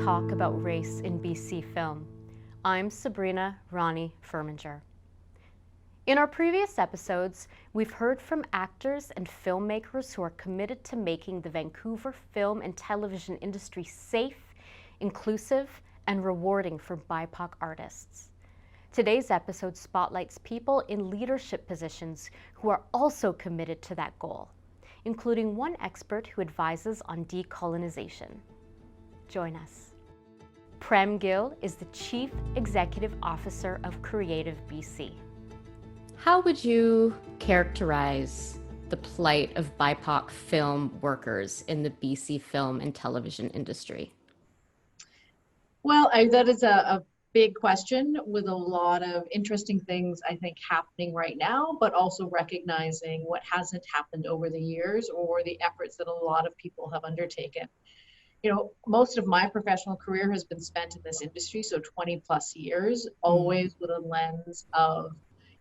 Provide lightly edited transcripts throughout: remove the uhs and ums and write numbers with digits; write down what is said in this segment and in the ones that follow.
talk about race in BC film. I'm Sabrina Rani Furminger. In our previous episodes, we've heard from actors and filmmakers who are committed to making the Vancouver film and television industry safe, inclusive, and rewarding for BIPOC artists. Today's episode spotlights people in leadership positions who are also committed to that goal, including one expert who advises on decolonization. Join us. Prem Gill is the Chief Executive Officer of Creative BC. How would you characterize the plight of BIPOC film workers in the BC film and television industry? Well, that is a big question with a lot of interesting things, I think, happening right now, but also recognizing what hasn't happened over the years or the efforts that a lot of people have undertaken. You know, most of my professional career has been spent in this industry, so 20 plus years, always with a lens of,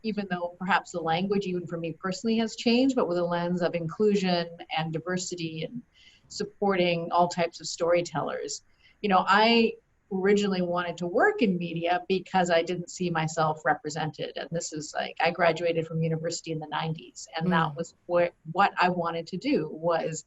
even though perhaps the language, even for me personally, has changed, but with a lens of inclusion and diversity and supporting all types of storytellers. You know, I originally wanted to work in media because I didn't see myself represented. And this is like, I graduated from university in the 90s, and that was what I wanted to do, was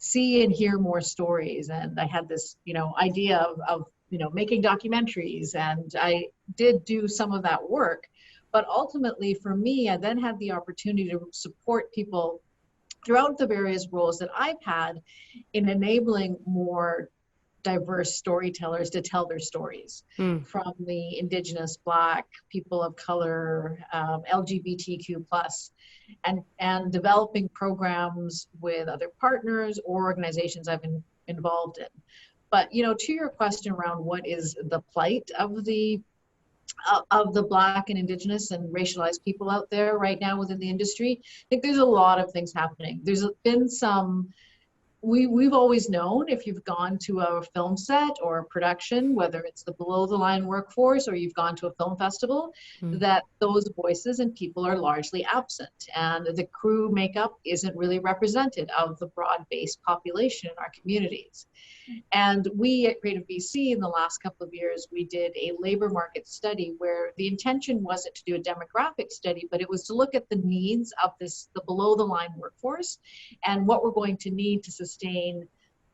see and hear more stories. And I had this, you know, idea of making documentaries, and I did do some of that work. But ultimately, for me, I then had the opportunity to support people throughout the various roles that I've had in enabling more diverse storytellers to tell their stories, from the Indigenous, Black, people of color, LGBTQ+, and developing programs with other partners or organizations I've been involved in. But, you know, to your question around what is the plight of the Black and Indigenous and racialized people out there right now within the industry, I think there's a lot of things happening. There's been some, we've always known, if you've gone to a film set or a production, whether it's the below the line workforce or you've gone to a film festival, that those voices and people are largely absent, and the crew makeup isn't really representative of the broad-based population in our communities. And we at Creative BC, in the last couple of years, we did a labor market study where the intention wasn't to do a demographic study, but it was to look at the needs of the below the line workforce and what we're going to need to sustain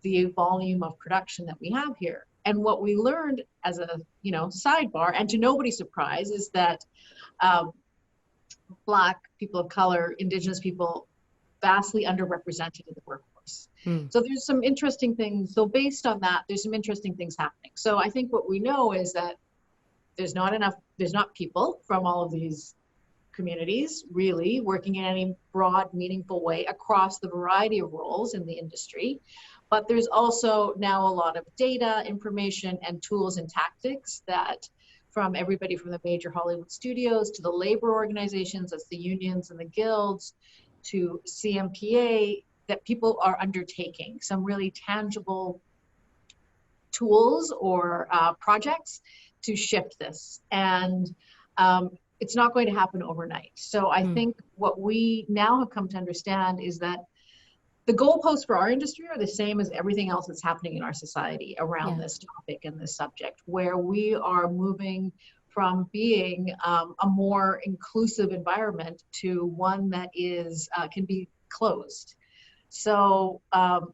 the volume of production that we have here. And what we learned as a sidebar, and to nobody's surprise, is that Black, people of color, Indigenous people, vastly underrepresented in the workforce. So there's some interesting things. So based on that, there's some interesting things happening. So I think what we know is that there's not people from all of these communities really working in any broad, meaningful way across the variety of roles in the industry. But there's also now a lot of data, information, and tools and tactics that, from everybody from the major Hollywood studios to the labor organizations, that's the unions and the guilds, to CMPA, that people are undertaking some really tangible tools or projects to shift this. And it's not going to happen overnight. So I think what we now have come to understand is that the goalposts for our industry are the same as everything else that's happening in our society around this topic and this subject, where we are moving from being a more inclusive environment to one that is can be closed. So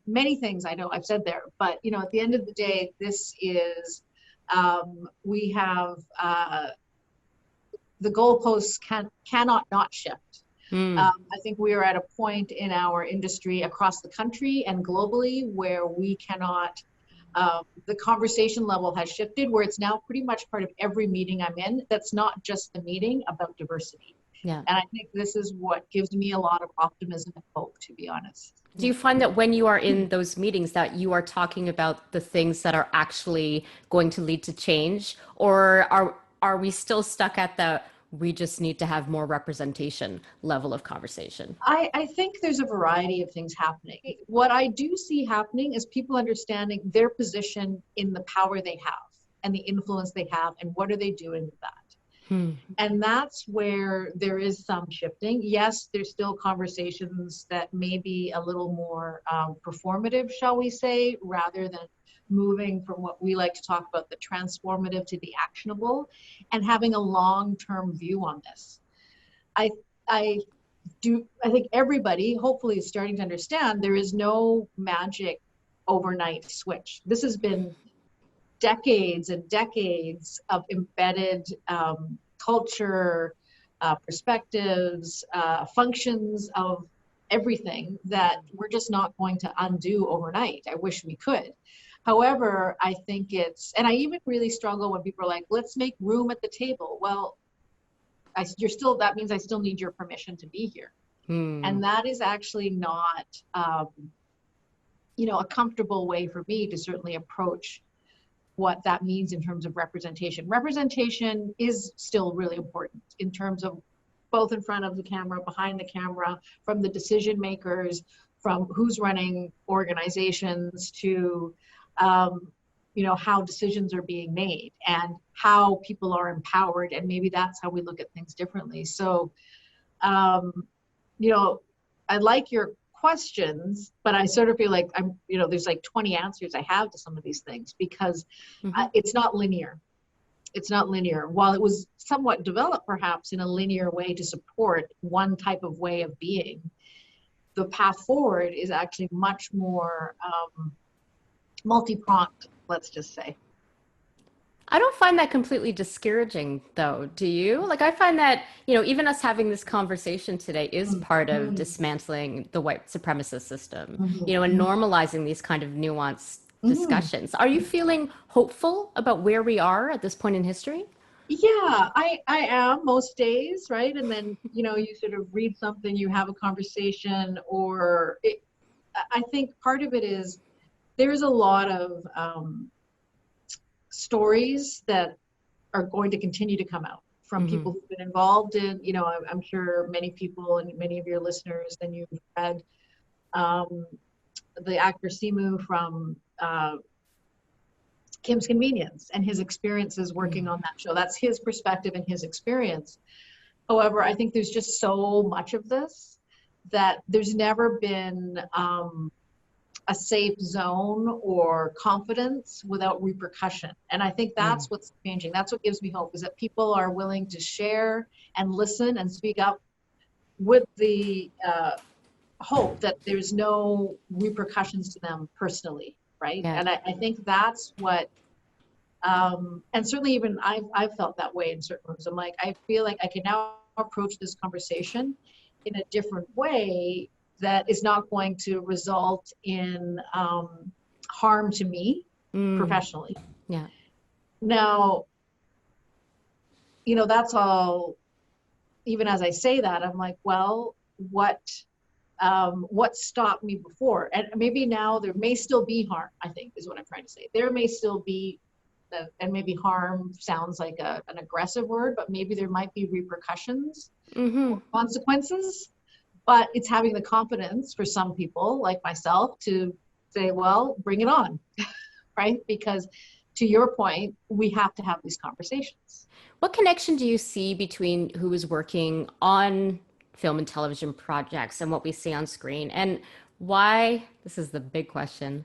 many things I know I've said there, but at the end of the day, this is we have the goalposts cannot not shift. I think we are at a point in our industry across the country and globally where we cannot, the conversation level has shifted, where it's now pretty much part of every meeting I'm in that's not just the meeting about diversity. And I think this is what gives me a lot of optimism and hope, to be honest. Do you find that when you are in those meetings that you are talking about the things that are actually going to lead to change, or are we still stuck at the we just need to have more representation level of conversation? I think there's a variety of things happening. What I do see happening is people understanding their position in the power they have and the influence they have, and what are they doing with that. And that's where there is some shifting. Yes, there's still conversations that may be a little more performative, shall we say, rather than moving from what we like to talk about, the transformative to the actionable, and having a long-term view on this. I think everybody hopefully is starting to understand there is no magic overnight switch. This has been decades and decades of embedded culture, perspectives, functions of everything that we're just not going to undo overnight. I wish we could. However, I think and I even really struggle when people are like, let's make room at the table. Well, that means I still need your permission to be here. And that is actually not, a comfortable way for me to certainly approach what that means in terms of representation. Representation is still really important in terms of both in front of the camera, behind the camera, from the decision makers, from who's running organizations to, how decisions are being made and how people are empowered. And maybe that's how we look at things differently. So, I like your questions, but I sort of feel like there's like 20 answers I have to some of these things because it's not linear. It's not linear. While it was somewhat developed perhaps in a linear way to support one type of way of being, the path forward is actually much more multi-pronged, let's just say. I don't find that completely discouraging though, do you? Like I find that, even us having this conversation today is part of dismantling the white supremacist system, and normalizing these kind of nuanced discussions. Are you feeling hopeful about where we are at this point in history? Yeah, I am most days, right? And then, you sort of read something, you have a conversation, I think part of it is there's a lot of stories that are going to continue to come out from people who've been involved in, I'm sure many people and many of your listeners, then you've read the actor Simu from Kim's Convenience and his experiences working on that show. That's his perspective and his experience. However, I think there's just so much of this that there's never been a safe zone or confidence without repercussion. And I think that's what's changing. That's what gives me hope, is that people are willing to share and listen and speak up with the hope that there's no repercussions to them personally, right? Yeah. And I think that's what, and certainly even I've felt that way in certain rooms. I'm like, I feel like I can now approach this conversation in a different way that is not going to result in harm to me professionally. Yeah. Now, that's all, even as I say that, I'm like, well, what stopped me before? And maybe now there may still be harm, I think is what I'm trying to say. There may still be, and maybe harm sounds like an aggressive word, but maybe there might be repercussions, consequences. But it's having the confidence for some people like myself to say, well, bring it on, right? Because to your point, we have to have these conversations. What connection do you see between who is working on film and television projects and what we see on screen? And why, this is the big question,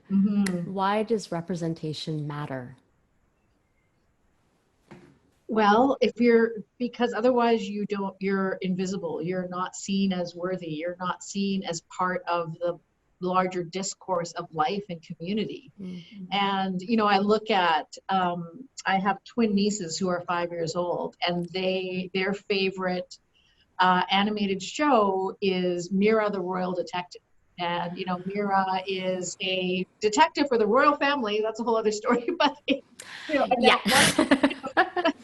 why does representation matter? Well, because otherwise you're invisible. You're not seen as worthy. You're not seen as part of the larger discourse of life and community. And, I look at, I have twin nieces who are 5 years old, and their favorite animated show is Mira the Royal Detective. And, Mira is a detective for the royal family. That's a whole other story, but,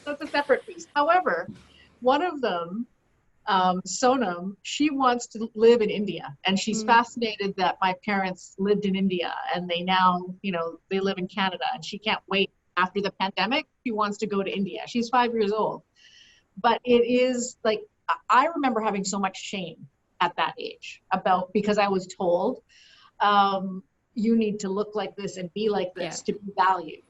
that's a separate piece. However, one of them, Sonam, she wants to live in India, and she's fascinated that my parents lived in India and they now, they live in Canada, and she can't wait after the pandemic. She wants to go to India. She's 5 years old. But it is like, I remember having so much shame at that age because I was told, you need to look like this and be like this to be valued.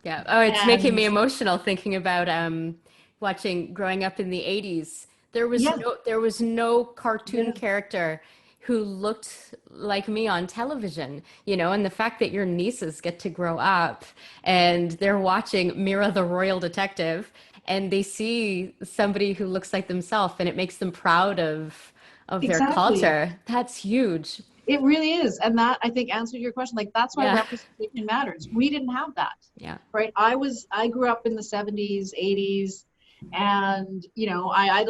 Yeah. Oh, it's making me emotional thinking about growing up in the 80s. There was no cartoon character who looked like me on television, you know, and the fact that your nieces get to grow up and they're watching Mira the Royal Detective and they see somebody who looks like themselves and it makes them proud of their Exactly. culture. That's huge. It really is. And that, I think, answered your question. Like, that's why Yeah. representation matters. We didn't have that. Yeah. Right. I grew up in the 70s, 80s, and, you know, I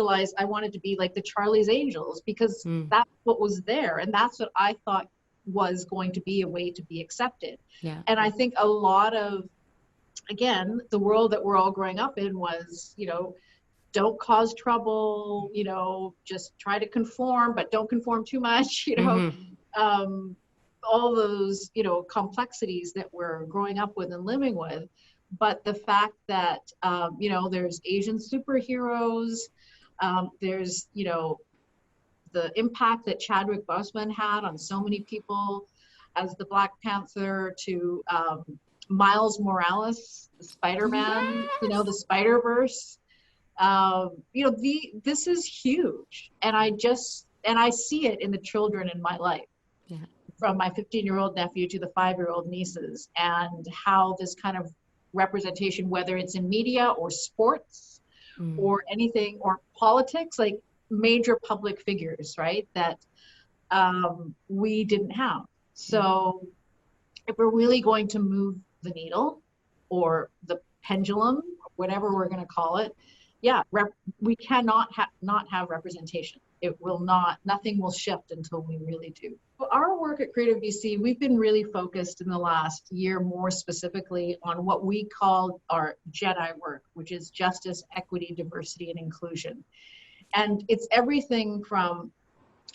wanted to be like the Charlie's Angels because that's what was there. And that's what I thought was going to be a way to be accepted. Yeah. And I think a lot of, again, the world that we're all growing up in was, you know, don't cause trouble, you know, just try to conform, but don't conform too much, you know. All those, you know, complexities that we're growing up with and living with. But the fact that, you know, there's Asian superheroes, there's, you know, the impact that Chadwick Boseman had on so many people as the Black Panther, to Miles Morales, the Spider-Man, you know, the Spider-Verse. You know, this is huge. And I see it in the children in my life. Yeah. From my 15-year-old nephew to the 5-year-old nieces, and how this kind of representation, whether it's in media or sports or anything, or politics, like major public figures, right, that we didn't have. So if we're really going to move the needle or the pendulum, whatever we're going to call it, we cannot not have representation. It will not, nothing will shift until we really do. Our work at Creative BC, we've been really focused in the last year more specifically on what we call our JEDI work, which is justice, equity, diversity, and inclusion. And it's everything from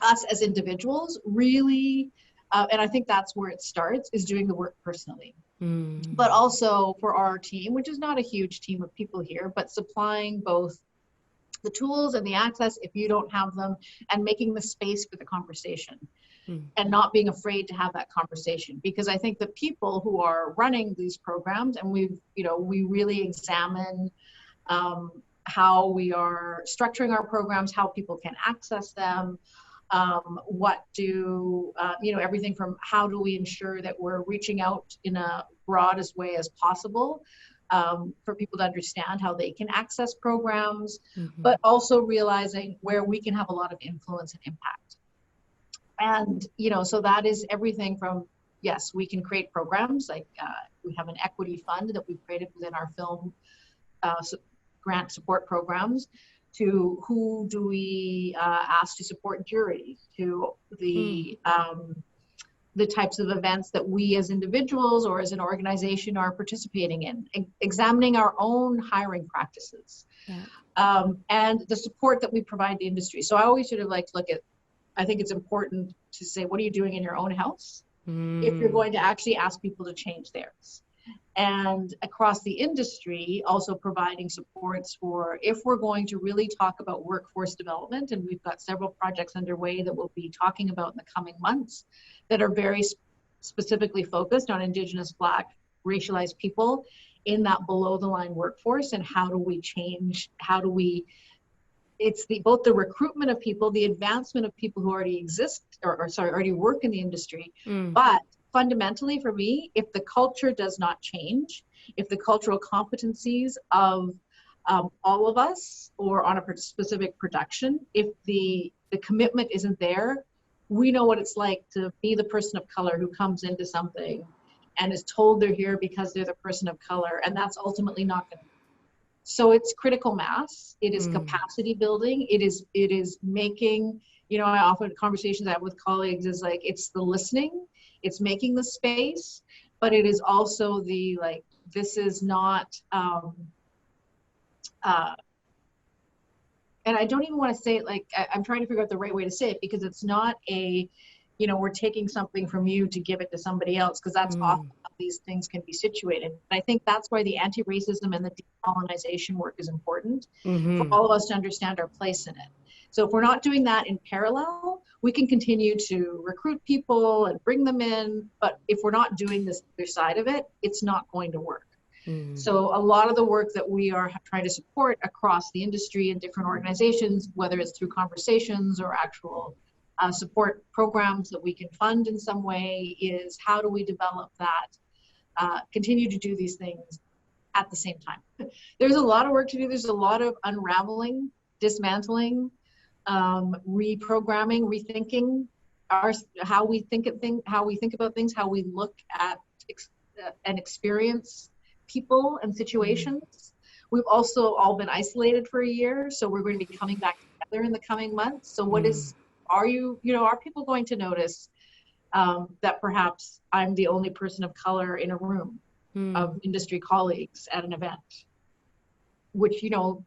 us as individuals, really, and I think that's where it starts, is doing the work personally. But also for our team, which is not a huge team of people here, but supplying both the tools and the access if you don't have them, and making the space for the conversation and not being afraid to have that conversation. Because I think the people who are running these programs, and we really examine how we are structuring our programs, how people can access them, everything from how do we ensure that we're reaching out in a broadest way as possible for people to understand how they can access programs, but also realizing where we can have a lot of influence and impact. And, you know, so that is everything from, yes, we can create programs, like we have an equity fund that we've created within our film grant support programs, to who do we ask to support juries, to the types of events that we as individuals or as an organization are participating in, examining our own hiring practices, and the support that we provide the industry. So I always sort of like to look at, I think it's important to say, what are you doing in your own house if you're going to actually ask people to change theirs? And across the industry, also providing supports for, if we're going to really talk about workforce development, and we've got several projects underway that we'll be talking about in the coming months that are very specifically focused on Indigenous, Black, racialized people in that below the line workforce, and how do we change, it's both the recruitment of people, the advancement of people who already exist, already work in the industry, but fundamentally for me, if the culture does not change, if the cultural competencies of all of us or on a specific production, if the commitment isn't there, we know what it's like to be the person of color who comes into something and is told they're here because they're the person of color, and that's ultimately not going to. So it's critical mass, it is capacity building, it is making, you know, I often, conversations I have with colleagues is like, it's the listening, it's making the space, but it is also the, like, this is not, and I don't even want to say it like, I'm trying to figure out the right way to say it, because it's not a, you know, we're taking something from you to give it to somebody else, because that's often how these things can be situated. And I think that's why the anti-racism and the decolonization work is important for all of us to understand our place in it. So if we're not doing that in parallel, we can continue to recruit people and bring them in, but if we're not doing this other side of it, it's not going to work. So a lot of the work that we are trying to support across the industry and different organizations, whether it's through conversations or actual support programs that we can fund in some way? Is how do we develop that, continue to do these things at the same time? There's a lot of work to do. There's a lot of unraveling, dismantling, reprogramming, rethinking how we think about things, how we look at and experience people and situations. We've also all been isolated for a year, so we're going to be coming back together in the coming months. So are people going to notice that perhaps I'm the only person of color in a room of industry colleagues at an event? Which,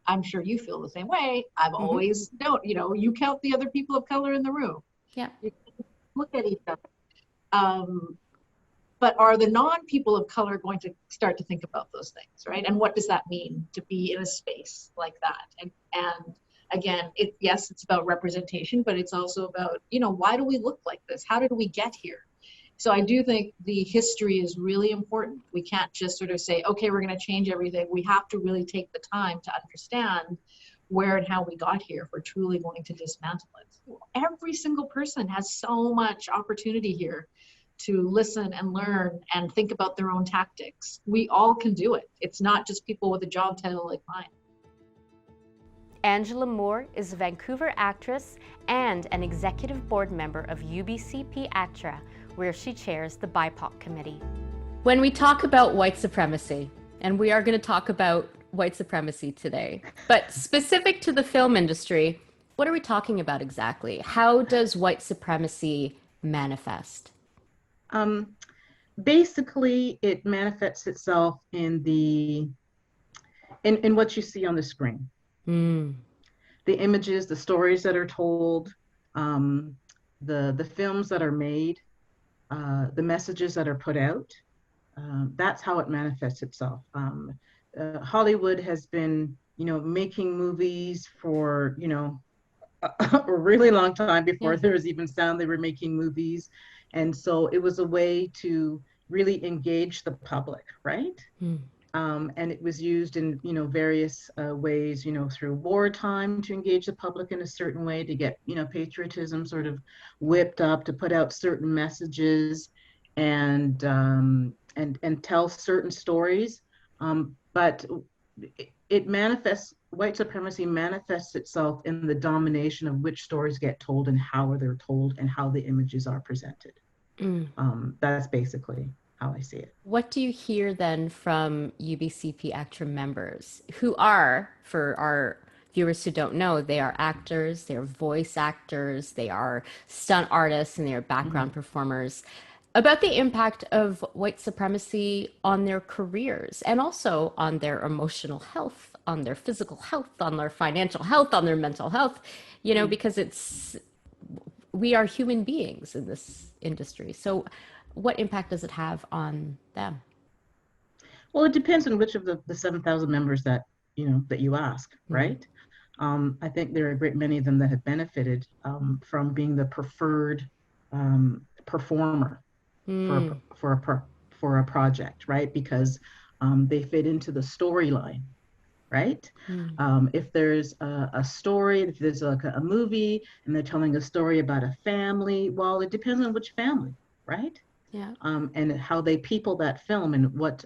I'm sure you feel the same way. I've always known, you count the other people of color in the room. Yeah. You look at each other. But are the non-people of color going to start to think about those things, right? And what does that mean to be in a space like that? And again, it's about representation, but it's also about, why do we look like this? How did we get here? So I do think the history is really important. We can't just sort of say, okay, we're going to change everything. We have to really take the time to understand where and how we got here if we're truly going to dismantle it. Every single person has so much opportunity here to listen and learn and think about their own tactics. We all can do it. It's not just people with a job title like mine. Angela Moore is a Vancouver actress and an executive board member of UBCP ACTRA, where she chairs the BIPOC Committee. When we talk about white supremacy, and we are going to talk about white supremacy today, but specific to the film industry, what are we talking about exactly? How does white supremacy manifest? Basically, it manifests itself in what you see on the screen. The images, the stories that are told, the films that are made, the messages that are put out. That's how it manifests itself. Hollywood has been, making movies for, a really long time before there was even sound. They were making movies. And so it was a way to really engage the public, right? And it was used in, various ways, through wartime to engage the public in a certain way, to get, patriotism sort of whipped up, to put out certain messages and tell certain stories. But white supremacy manifests itself in the domination of which stories get told and how they're told and how the images are presented. That's basically how I see it. What do you hear then from UBCP ACTRA members who are, for our viewers who don't know, they are actors, they're voice actors, they are stunt artists, and they are background performers, about the impact of white supremacy on their careers and also on their emotional health, on their physical health, on their financial health, on their mental health, because we are human beings in this industry. So what impact does it have on them? Well, it depends on which of the 7,000 members that you ask, right? I think there are a great many of them that have benefited from being the preferred performer for a project, right? Because they fit into the storyline, right? If there's a story, if there's like a movie and they're telling a story about a family, well, it depends on which family, right? Yeah. And how they people that film and what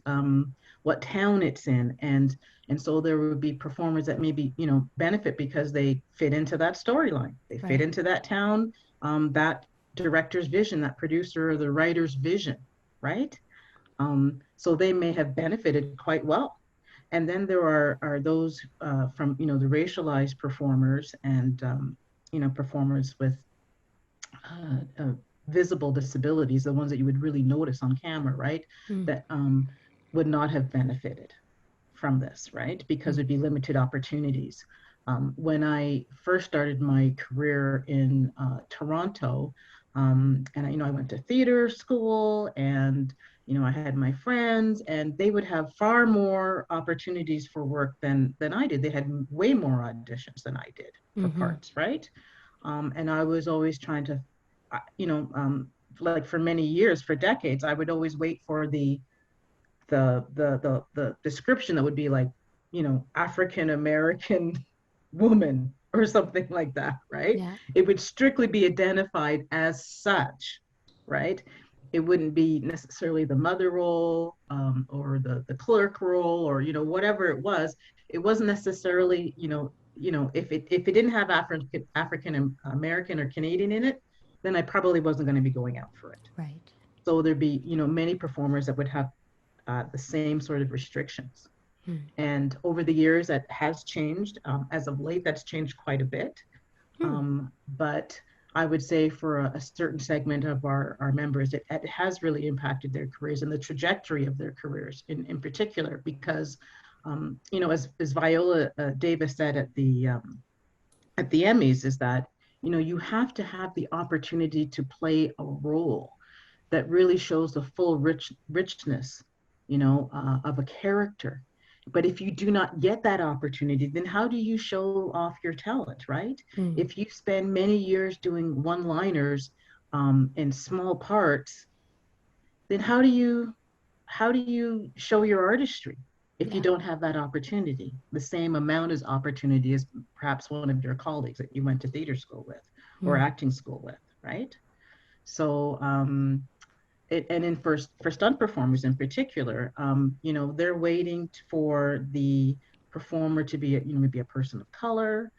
town it's in, and so there would be performers that maybe benefit because they fit into that storyline, they fit into that town, that director's vision, that producer or the writer's vision, right? So they may have benefited quite well. And then there are those from the racialized performers and performers with visible disabilities, the ones that you would really notice on camera, right? That would not have benefited from this, right? Because it'd be limited opportunities. When I first started my career in Toronto, and I went to theater school, and I had my friends, and they would have far more opportunities for work than I did. They had way more auditions than I did for parts, right? And I was always trying to, like for many years, for decades, I would always wait for the description that would be like, African American woman, or something like that, right? Yeah. It would strictly be identified as such, right? It wouldn't be necessarily the mother role, or the clerk role, or whatever it was. It wasn't necessarily, if it didn't have African American or Canadian in it, then I probably wasn't going to be going out for it. Right. So there'd be many performers that would have the same sort of restrictions. And over the years, that has changed. As of late, that's changed quite a bit. But I would say for a certain segment of our members, it has really impacted their careers and the trajectory of their careers in particular, because, as Viola Davis said at the Emmys, is that, you have to have the opportunity to play a role that really shows the full richness, of a character. But if you do not get that opportunity, then how do you show off your talent, right? If you spend many years doing one-liners in small parts, then how do you show your artistry if you don't have that opportunity, the same amount as opportunity as perhaps one of your colleagues that you went to theater school with or acting school with, right? So, for stunt performers in particular, they're waiting for the performer to be, maybe a person of color,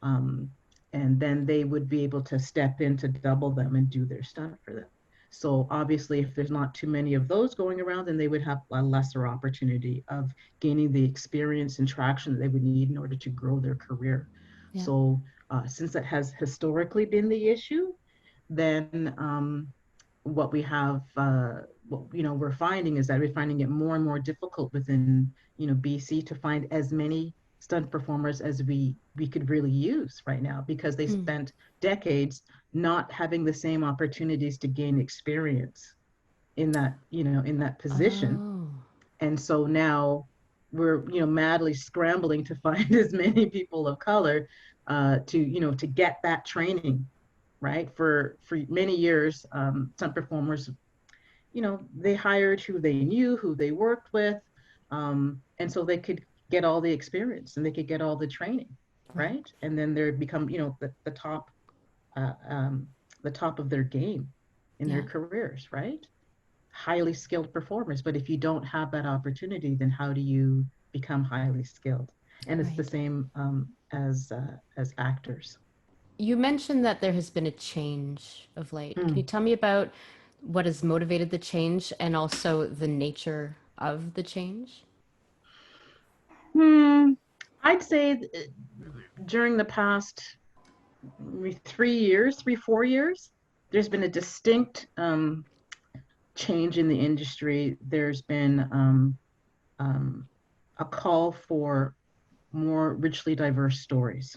and then they would be able to step in to double them and do their stunt for them. So obviously, if there's not too many of those going around, then they would have a lesser opportunity of gaining the experience and traction that they would need in order to grow their career. Yeah. So since that has historically been the issue, then what we have, we're finding is that we're finding it more and more difficult within, BC to find as many stunt performers as we could really use right now, because they spent decades not having the same opportunities to gain experience in that, in that position. Oh. And so now we're, madly scrambling to find as many people of color to get that training. Right. For many years, stunt performers, they hired who they knew, who they worked with. And so they could get all the experience and they could get all the training. Right. And then they become, the top of their game in their careers. Right. Highly skilled performers. But if you don't have that opportunity, then how do you become highly skilled? And it's the same as actors. You mentioned that there has been a change of late. Can you tell me about what has motivated the change and also the nature of the change? I'd say during the past 4 years, there's been a distinct change in the industry. There's been a call for more richly diverse stories.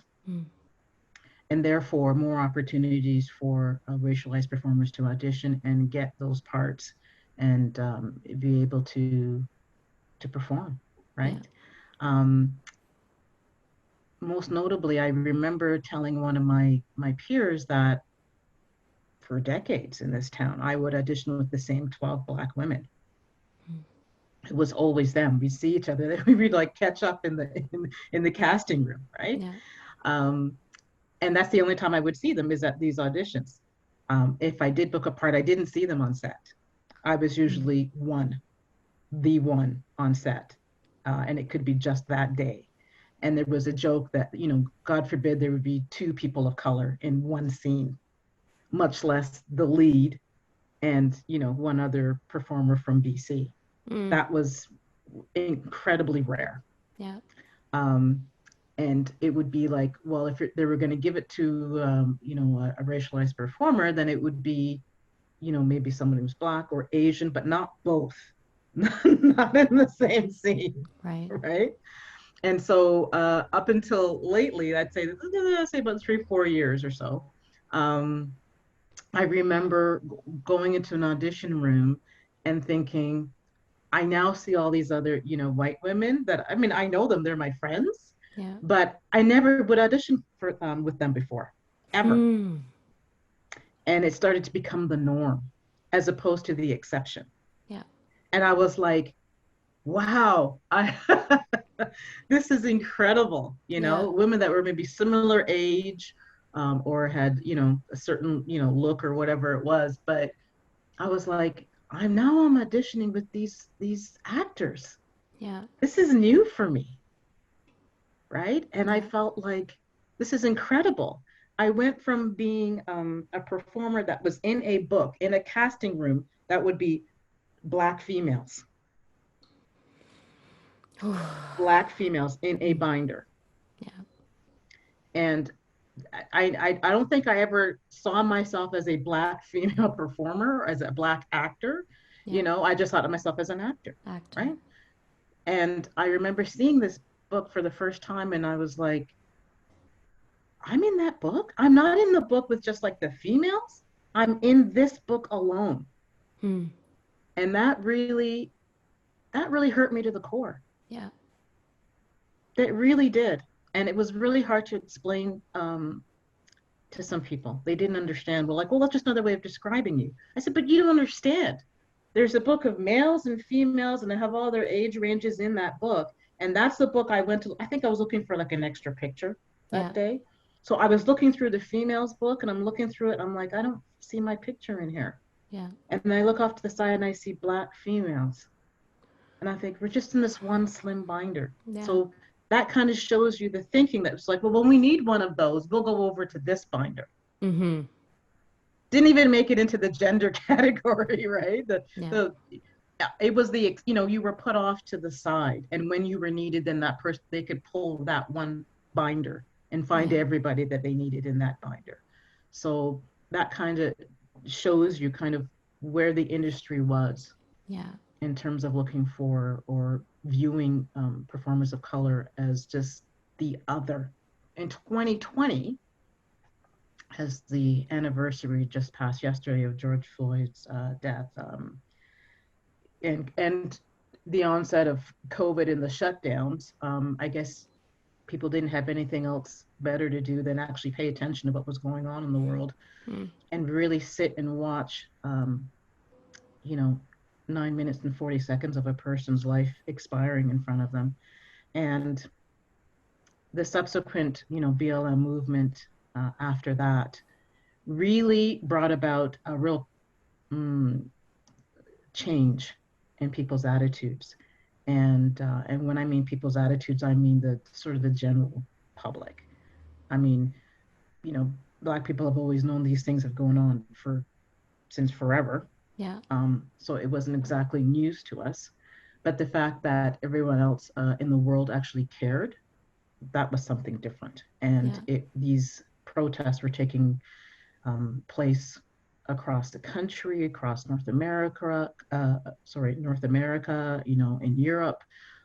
And therefore more opportunities for racialized performers to audition and get those parts and be able to perform, right? Yeah. Most notably, I remember telling one of my peers that for decades in this town, I would audition with the same 12 Black women. It was always them. We'd see each other. We'd like catch up in the casting room, right? Yeah. And that's the only time I would see them is at these auditions. If I did book a part, I didn't see them on set. I was usually the one on set. And it could be just that day. And there was a joke that, God forbid there would be 2 people of color in one scene, much less the lead and, one other performer from BC. That was incredibly rare. Yeah. And it would be like, well, if they were going to give it to, a racialized performer, then it would be, maybe someone who's Black or Asian, but not both, not in the same scene. Right. Right. And so up until lately, I'd say about 3-4 years or so, I remember going into an audition room and thinking, I now see all these other, white women that, I know them, they're my friends. Yeah. But I never would audition for with them before, ever. And it started to become the norm as opposed to the exception. Yeah. And I was like, wow, this is incredible, you know, women that were maybe similar age, or had, you know, a certain, you know, look or whatever it was. But I was like, I'm auditioning with these actors. Yeah. This is new for me. Right. And I felt like this is incredible. I went from being a performer that was in a book, in a casting room that would be Black females. Black females in a binder. Yeah. And I don't think I ever saw myself as a Black female performer or as a Black actor. Yeah. You know, I just thought of myself as an actor. Right. And I remember seeing this book for the first time, and I was like, I'm in that book. I'm not in the book with just like the females. I'm in this book alone. And that really hurt me to the core. Yeah. It really did. And it was really hard to explain to some people. They didn't understand. Well, like, well, that's just another way of describing you. I said, but you don't understand. There's a book of males and females, and they have all their age ranges in that book. And that's the book I went to. I think I was looking for like an extra picture that day. So I was looking through the females book, and I'm looking through it. I'm like, I don't see my picture in here. Yeah. And then I look off to the side and I see Black females. And I think we're just in this one slim binder. Yeah. So that kind of shows you the thinking that was like, well, when we need one of those, we'll go over to this binder. Mm-hmm. Didn't even make it into the gender category, right? It was the, you know, you were put off to the side. And when you were needed, then that person, they could pull that one binder and find everybody that they needed in that binder. So that kind of shows you kind of where the industry was. Yeah. In terms of looking for or viewing performers of color as just the other. In 2020, as the anniversary just passed yesterday of George Floyd's death, and the onset of COVID and the shutdowns, I guess people didn't have anything else better to do than actually pay attention to what was going on in the world and really sit and watch, you know, 9 minutes and 40 seconds of a person's life expiring in front of them. And the subsequent, you know, BLM movement after that really brought about a real change in people's attitudes. And when I mean people's attitudes, I mean the sort of the general public. I mean, you know, Black people have always known these things have gone on since forever. Yeah. So it wasn't exactly news to us, but the fact that everyone else in the world actually cared, that was something different. And these protests were taking place across the country, across North America, you know, in Europe.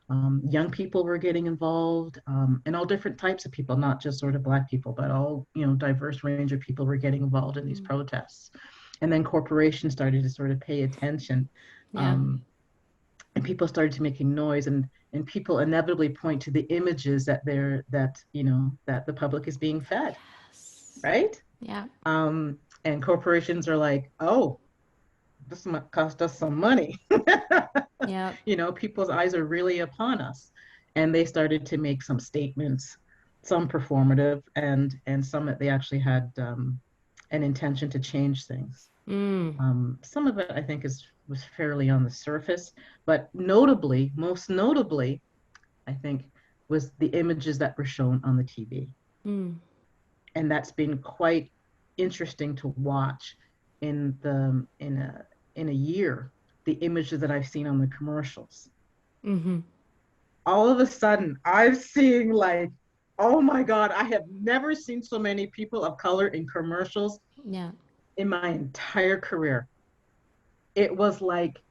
Young people were getting involved, and all different types of people, not just sort of Black people, but all, you know, diverse range of people were getting involved in these protests. And then corporations started to sort of pay attention, and people started to making noise, and people inevitably point to the images that the public is being fed, right? Yeah. And corporations are like, oh, this might cost us some money. Yeah. You know, people's eyes are really upon us, and they started to make some statements, some performative, and some that they actually had an intention to change things. Some of it, I think, was fairly on the surface, but most notably, I think, was the images that were shown on the TV. And that's been quite interesting to watch in a year, the images that I've seen on the commercials. All of a sudden, I'm seeing like, oh my God, I have never seen so many people of color in commercials in my entire career. It was like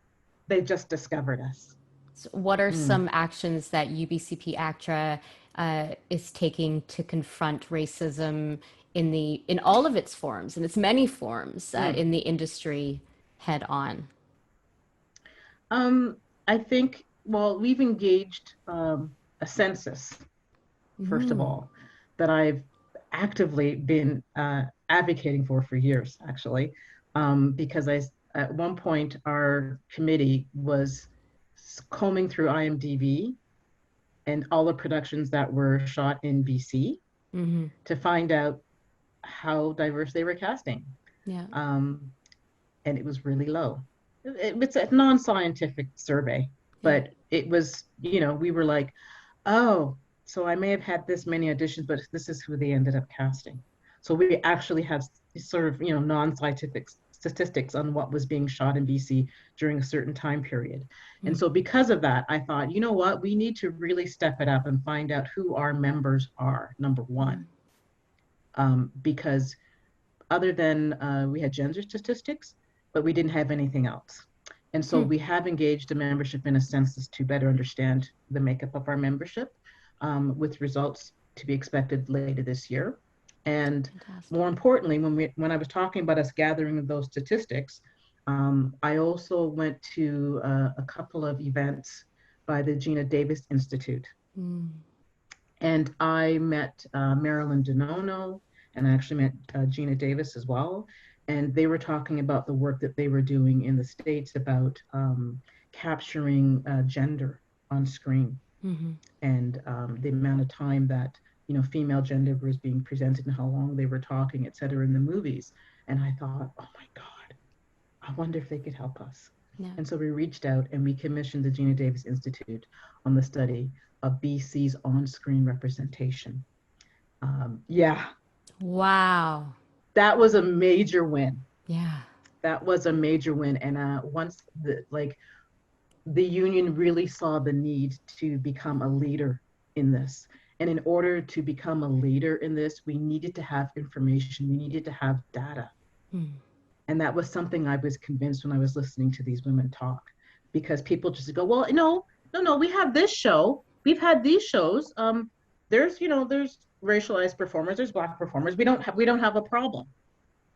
they just discovered us. So what are some actions that UBCP ACTRA is taking to confront racism in all of its forms, in its many forms, in the industry head on? I think, well, we've engaged a census, first of all, that I've actively been advocating for years, actually, because at one point our committee was combing through IMDb and all the productions that were shot in BC to find out how diverse they were casting. Yeah. And it was really low. It's a non-scientific survey, but it was, you know, we were like, oh, so I may have had this many auditions, but this is who they ended up casting. So we actually have sort of, you know, non-scientific statistics on what was being shot in BC during a certain time period. And so because of that, I thought, you know what, we need to really step it up and find out who our members are, number one. Because other than we had gender statistics, but we didn't have anything else. And so we have engaged a membership in a census to better understand the makeup of our membership, with results to be expected later this year. And more importantly, when I was talking about us gathering those statistics, I also went to a couple of events by the Gina Davis Institute. And I met Marilyn Denono, and I actually met Gina Davis as well. And they were talking about the work that they were doing in the States about capturing gender on screen, and the amount of time that, you know, female gender was being presented and how long they were talking, et cetera, in the movies. And I thought, oh my God, I wonder if they could help us. And so we reached out and we commissioned the Gina Davis Institute on the study of BC's on-screen representation. Wow. That was a major win. Yeah. That was a major win. And once the union really saw the need to become a leader in this. And in order to become a leader in this, we needed to have information, we needed to have data. And that was something I was convinced when I was listening to these women talk, because people just go, well, no, we have this show, we've had these shows. There's racialized performers, there's Black performers, we don't have a problem,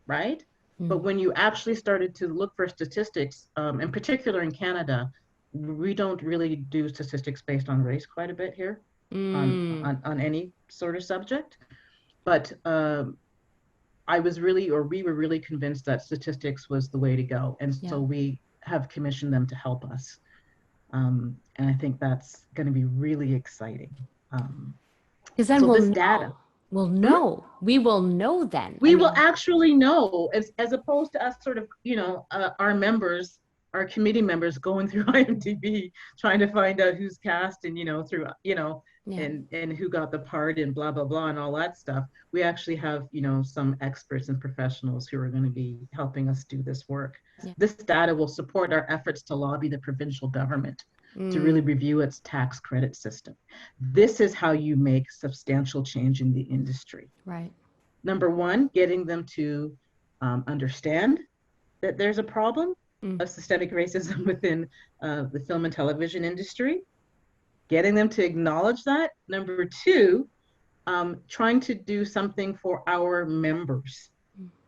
right? But when you actually started to look for statistics, in particular in Canada, we don't really do statistics based on race quite a bit here, on any sort of subject. But we were really convinced that statistics was the way to go. And so we have commissioned them to help us. And I think that's going to be really exciting. Because then so we'll this know. data. We'll know. We will know then. We will actually know, as opposed to us sort of, our members, our committee members going through IMDb, trying to find out who's cast and, and who got the part and blah, blah, blah, and all that stuff. We actually have, some experts and professionals who are going to be helping us do this work. Yeah. This data will support our efforts to lobby the provincial government to really review its tax credit system. This is how you make substantial change in the industry. Right. Number one, getting them to understand that there's a problem of systemic racism within the film and television industry, getting them to acknowledge that. Number two, trying to do something for our members,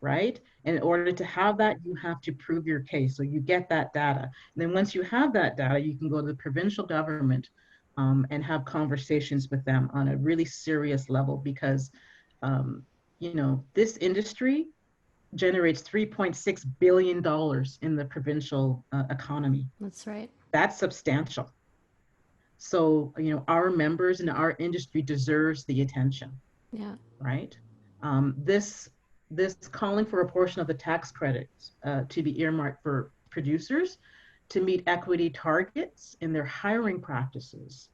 right? And in order to have that, you have to prove your case. So you get that data. And then once you have that data, you can go to the provincial government and have conversations with them on a really serious level, because, this industry generates $3.6 billion in the provincial economy. That's right. That's substantial. So, our members and our industry deserves the attention. Yeah. Right? This calling for a portion of the tax credits to be earmarked for producers to meet equity targets in their hiring practices.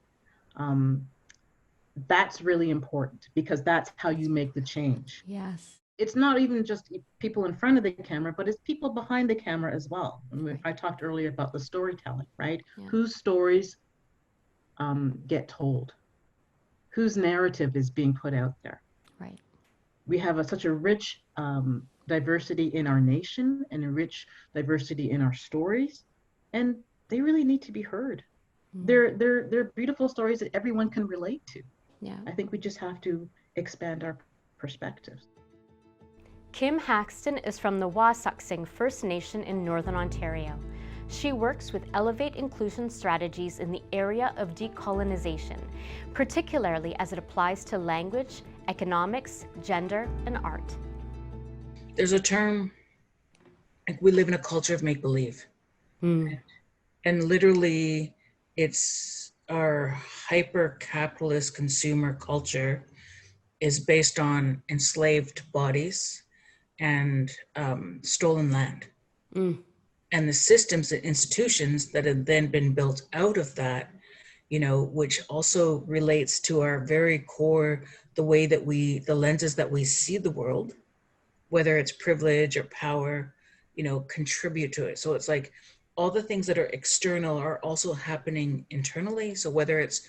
That's really important, because that's how you make the change. Yes. It's not even just people in front of the camera, but it's people behind the camera as well. I talked earlier about the storytelling, right? Yeah. Whose stories get told? Whose narrative is being put out there? Right. We have such a rich diversity in our nation and a rich diversity in our stories, and they really need to be heard. They're beautiful stories that everyone can relate to. Yeah. I think we just have to expand our perspectives. Kim Haxton is from the Waututh First Nation in Northern Ontario. She works with Elevate inclusion strategies in the area of decolonization, particularly as it applies to language, economics, gender, and art. There's a term, like, we live in a culture of make-believe. And literally, it's our hyper capitalist consumer culture is based on enslaved bodies and stolen land. And the systems and institutions that have then been built out of that, you know, which also relates to our very core, the way that the lenses that we see the world, whether it's privilege or power, you know, contribute to it. So it's like all the things that are external are also happening internally. So whether it's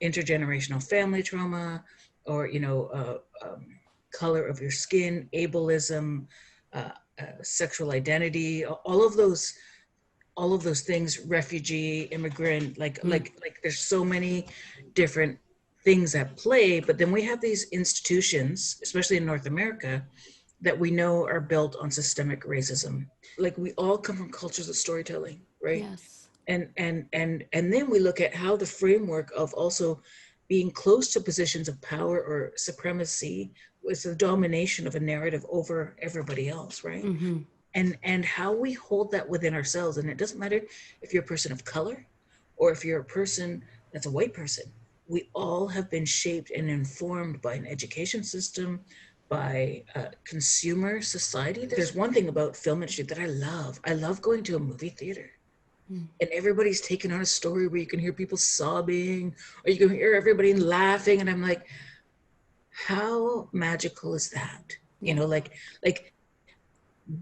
intergenerational family trauma or, you know, color of your skin, ableism, sexual identity, all of those things, refugee, immigrant, like there's so many different things at play. But then we have these institutions, especially in North America, that we know are built on systemic racism. Like we all come from cultures of storytelling, right? Yes. And then we look at how the framework of also being close to positions of power or supremacy was the domination of a narrative over everybody else, right? And how we hold that within ourselves. And it doesn't matter if you're a person of color or if you're a person that's a white person. We all have been shaped and informed by an education system, by consumer society. There's one thing about film industry that I love. I love going to a movie theater. And everybody's taking on a story where you can hear people sobbing or you can hear everybody laughing. And I'm like, how magical is that? You know, like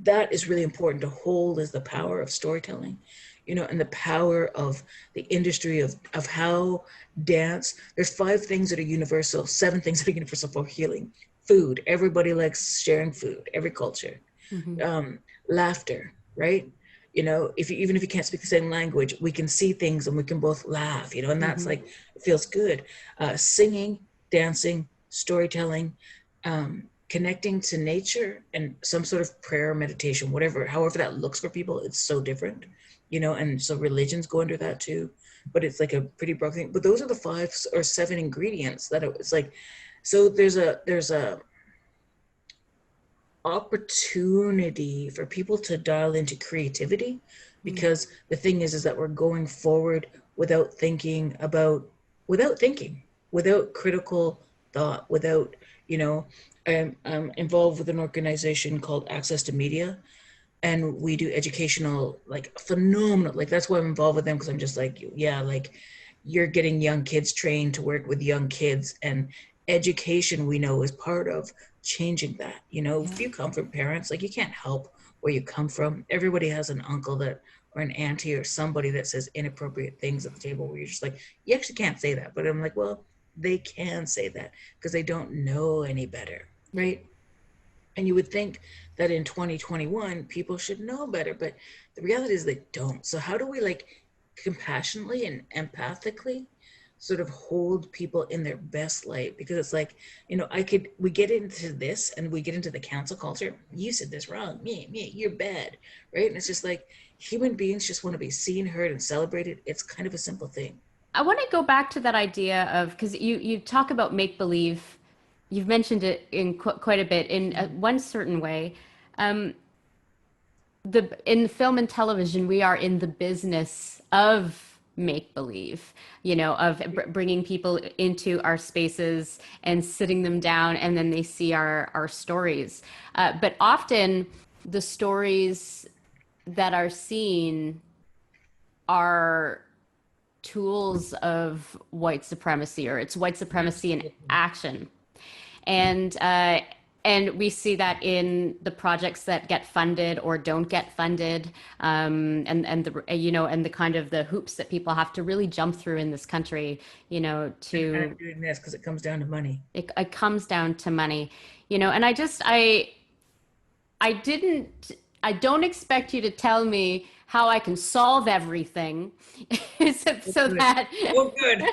that is really important to hold, is the power of storytelling, you know, and the power of the industry of how dance, there's 5 things that are universal, 7 things that are universal for healing. Food, everybody likes sharing food, every culture. Laughter, right? You know, even if you can't speak the same language, we can see things and we can both laugh, you know, and that's like, it feels good. Singing, dancing, storytelling, connecting to nature and some sort of prayer, meditation, however that looks for people, it's so different, you know, and so religions go under that too, but it's like a pretty broad thing. But those are the 5 or 7 ingredients that it's like, so there's a opportunity for people to dial into creativity, because the thing is that we're going forward without critical thought, without, you know, I'm involved with an organization called Access to Media, and we do educational, like phenomenal, like that's why I'm involved with them, because I'm just like, yeah, like you're getting young kids trained to work with young kids, and education we know is part of changing that, you know. If you come from parents, like you can't help where you come from. Everybody has an uncle that, or an auntie or somebody that says inappropriate things at the table where you're just like, you actually can't say that. But I'm like, well, they can say that because they don't know any better, right? And you would think that in 2021, people should know better, but the reality is they don't. So how do we like compassionately and empathically sort of hold people in their best light? Because it's like, you know, we get into this and we get into the cancel culture. You said this wrong, me, you're bad, right? And it's just like, human beings just want to be seen, heard, and celebrated. It's kind of a simple thing. I want to go back to that idea of, because you talk about make-believe, you've mentioned it in quite a bit in one certain way. In film and television, we are in the business of make-believe, you know, of bringing people into our spaces and sitting them down, and then they see our stories. But often the stories that are seen are tools of white supremacy, or it's white supremacy in action. And we see that in the projects that get funded or don't get funded, and the, you know, and the kind of the hoops that people have to really jump through in this country, you know, to. And I'm doing this because it comes down to money. It comes down to money, you know, and I don't expect you to tell me how I can solve everything, so that. Oh, good.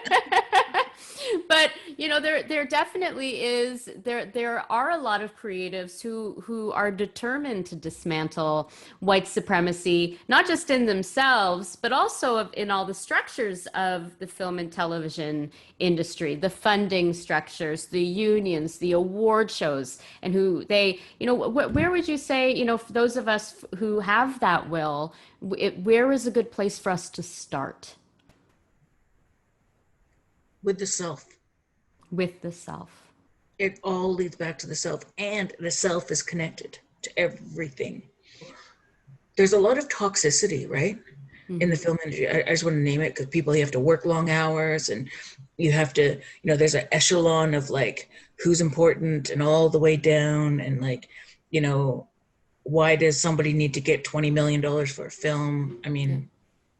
But you know, there definitely is, there are a lot of creatives who are determined to dismantle white supremacy, not just in themselves, but also in all the structures of the film and television industry, the funding structures, the unions, the award shows, and who they, you know, where would you say, you know, for those of us who have that will, where is a good place for us to start? with the self. With the self. It all leads back to the self, and the self is connected to everything. There's a lot of toxicity, right? In the film industry. I just want to name it because people, you have to work long hours, and you have to, there's an echelon of like who's important and all the way down, and like, why does somebody need to get $20 million for a film? I mean,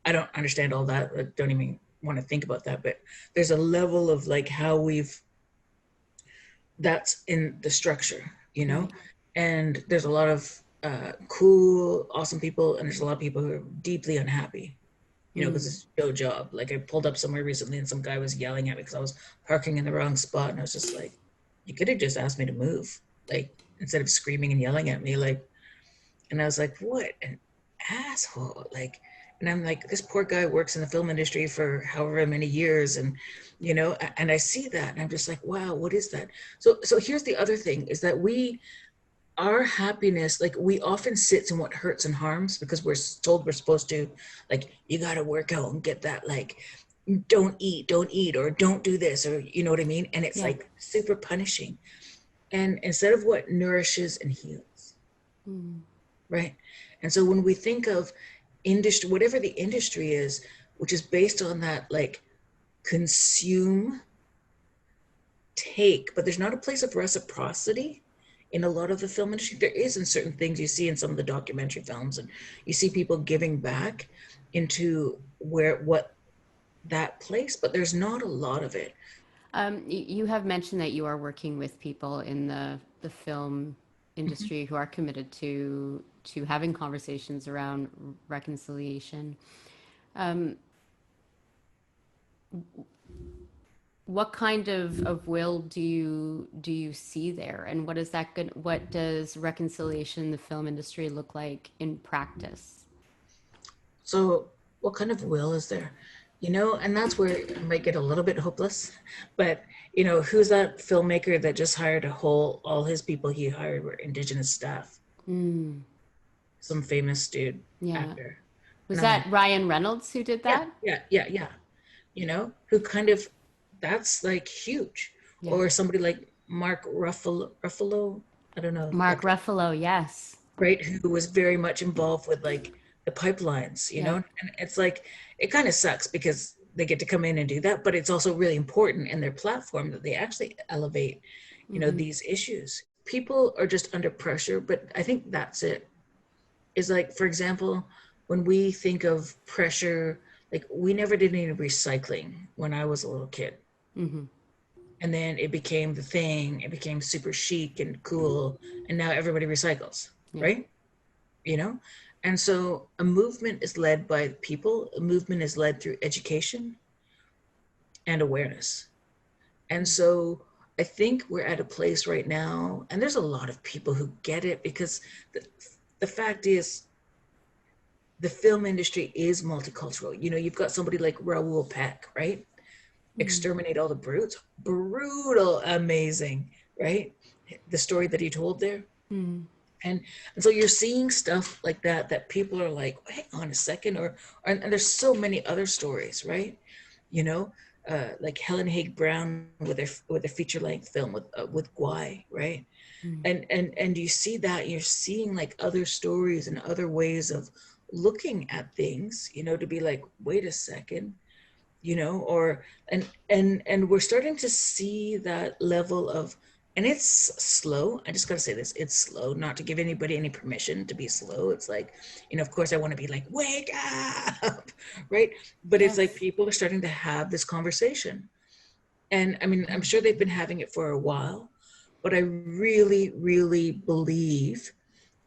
I don't understand all that. I don't even want to think about that, but there's a level of like how that's in the structure, and there's a lot of cool, awesome people, and there's a lot of people who are deeply unhappy, because it's no job. Like I pulled up somewhere recently and some guy was yelling at me because I was parking in the wrong spot, and I was just like, you could have just asked me to move, like instead of screaming and yelling at me, like. And I was like, what an asshole, like. And I'm like, this poor guy works in the film industry for however many years, and and I see that, and I'm just like, wow, what is that? So here's the other thing, is that our happiness, like we often sits in what hurts and harms, because we're told we're supposed to, like, you got to work out and get that, like, don't eat, or don't do this, or you know what I mean? And it's like super punishing. And instead of what nourishes and heals, right? And so when we think of industry, whatever the industry is, which is based on that, like, consume, take, but there's not a place of reciprocity in a lot of the film industry. There is in certain things you see in some of the documentary films, and you see people giving back into that place, but there's not a lot of it. You have mentioned that you are working with people in the film industry who are committed to having conversations around reconciliation. What kind of will do you see there, and what does reconciliation in the film industry look like in practice? So what kind of will is there? And that's where it might get a little bit hopeless, but who's that filmmaker that just hired all his people he hired were Indigenous staff? Some famous dude, actor. Was that Ryan Reynolds who did that? Yeah. Who kind of, that's like huge. Or somebody like Mark Ruffalo, I don't know. Mark Ruffalo, yes. Right, who was very much involved with like the pipelines, and it's like, it kind of sucks because they get to come in and do that, but it's also really important in their platform that they actually elevate, these issues. People are just under pressure, but I think that's it. Is like, for example, when we think of pressure, like we never did any recycling when I was a little kid. And then it became the thing, it became super chic and cool, and now everybody recycles, right? And so a movement is led by people, a movement is led through education and awareness. And so I think we're at a place right now, and there's a lot of people who get it, because the fact is, the film industry is multicultural. You've got somebody like Raoul Peck, right? Exterminate All the Brutes. Brutal, amazing, right? The story that he told there. And so you're seeing stuff like that people are like, hang on a second, and there's so many other stories, right? Like Helen Haig Brown with a feature length film with Gwai, right? And you see that, you're seeing like other stories and other ways of looking at things, to be like, wait a second, and we're starting to see that level of. And it's slow. I just got to say this. It's slow, not to give anybody any permission to be slow. It's like, of course I want to be like, wake up, right? But it's like people are starting to have this conversation. And I mean, I'm sure they've been having it for a while, but I really, really believe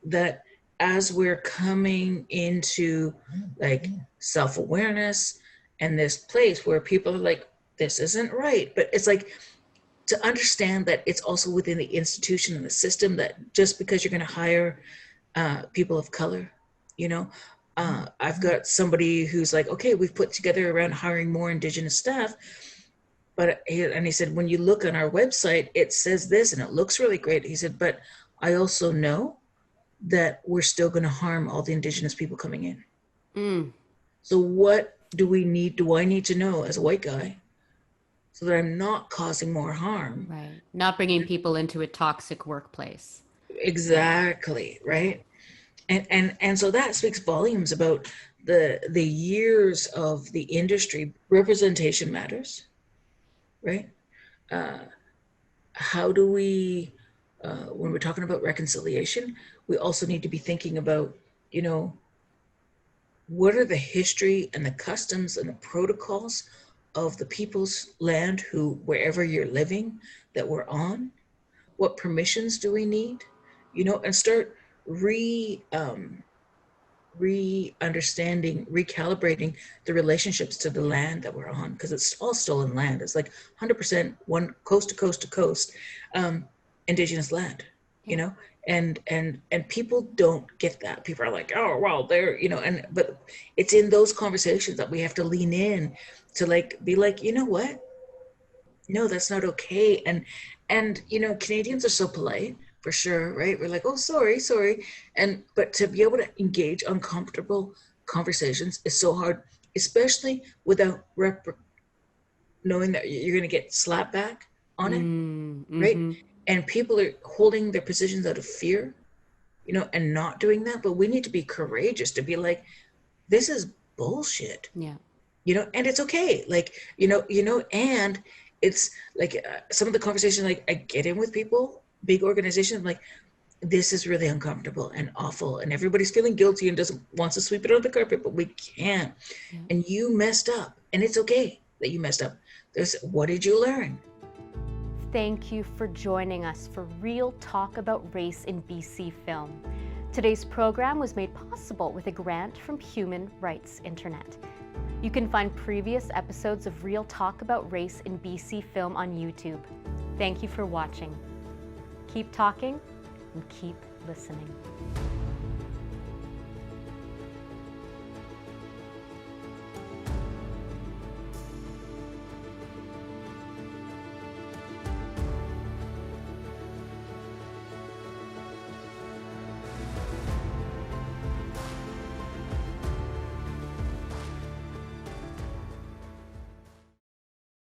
that as we're coming into like self-awareness and this place where people are like, this isn't right. But it's like, to understand that it's also within the institution and the system, that just because you're going to hire people of color, I've got somebody who's like, okay, we've put together around hiring more Indigenous staff, but he said, when you look on our website, it says this and it looks really great. He said, but I also know that we're still going to harm all the Indigenous people coming in. So what do I need to know as a white guy so that I'm not causing more harm. Right. Not bringing people into a toxic workplace. Exactly, right? And so that speaks volumes about the years of the industry. Representation matters, right? How do we, when we're talking about reconciliation, we also need to be thinking about, you know, what are the history and the customs and the protocols of the people's land who, wherever you're living, that we're on? What permissions do we need? You know, and start re-understanding, recalibrating the relationships to the land that we're on, because it's all stolen land. It's like 100% one coast to coast to coast, Indigenous land, you know, and people don't get that. People are like, oh, well, they're, you know, but it's in those conversations that we have to lean in to like, be like, you know what? No, that's not okay. And, you know, Canadians are so polite, for sure, right? We're like, oh, sorry. But to be able to engage uncomfortable conversations is so hard, especially without knowing that you're going to get slapped back on it, right? And people are holding their positions out of fear, you know, and not doing that. But we need to be courageous to be like, this is bullshit. Yeah. You know, and it's okay. Like, you know, and it's like some of the conversations, like I get in with people, big organizations, like, this is really uncomfortable and awful, and everybody's feeling guilty and wants to sweep it under the carpet, but we can't. Yeah. And you messed up, and it's okay that you messed up. What did you learn? Thank you for joining us for Real Talk About Race in BC Film. Today's program was made possible with a grant from Human Rights Internet. You can find previous episodes of Real Talk About Race in BC Film on YouTube. Thank you for watching. Keep talking and keep listening.